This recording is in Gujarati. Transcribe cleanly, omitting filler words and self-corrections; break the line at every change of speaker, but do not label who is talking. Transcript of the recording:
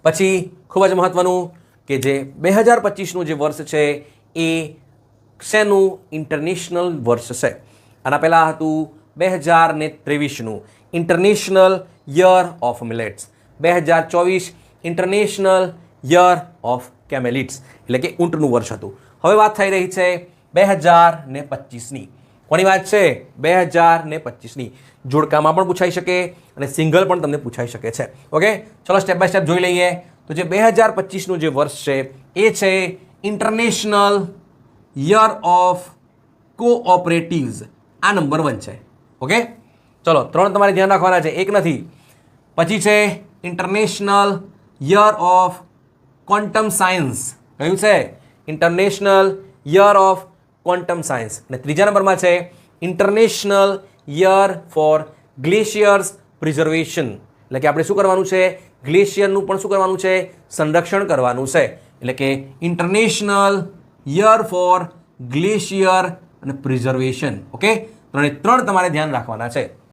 પછી ખૂબ જ મહત્વનું કે જે 2025નું જે વર્ષ છે એ શેનું ઇન્ટરનેશનલ વર્ષ છે. આના પહેલાં હતું 2023નું international year of millets, 2024 international year of camelids એટલે કે ઊંટનું વર્ષ હતું. હવે વાત થઈ રહી છે 2025ની. કોની વાત છે? 2025ની. જોડકામાં પણ પૂછાઈ શકે અને સિંગલ પણ તમને પૂછાઈ શકે છે. ઓકે, ચલો સ્ટેપ બાય સ્ટેપ જોઈ લઈએ. તો જે 2025નું જે વર્ષ છે એ છે ઇન્ટરનેશનલ યર ઓફ કોઓપરેટિવ્સ. આ નંબર 1 છે. ઓકે, ચલો 3 તમારે ધ્યાન રાખવાના છે, એક નથી. પછી છે international year of quantum science. કયું છે? International year of quantum science. અને ત્રીજા નંબરમાં છે international year for glaciers preservation. એટલે કે આપણે શું કરવાનું છે? ગ્લેશિયરનું પણ શું કરવાનું છે? સંરક્ષણ કરવાનું છે. એટલે કે ઇન્ટરનેશનલ યર ફોર ગ્લેશિયર અને પ્રિઝર્વેશન. ઓકે, 3 તમારે ધ્યાન રાખવાના છે.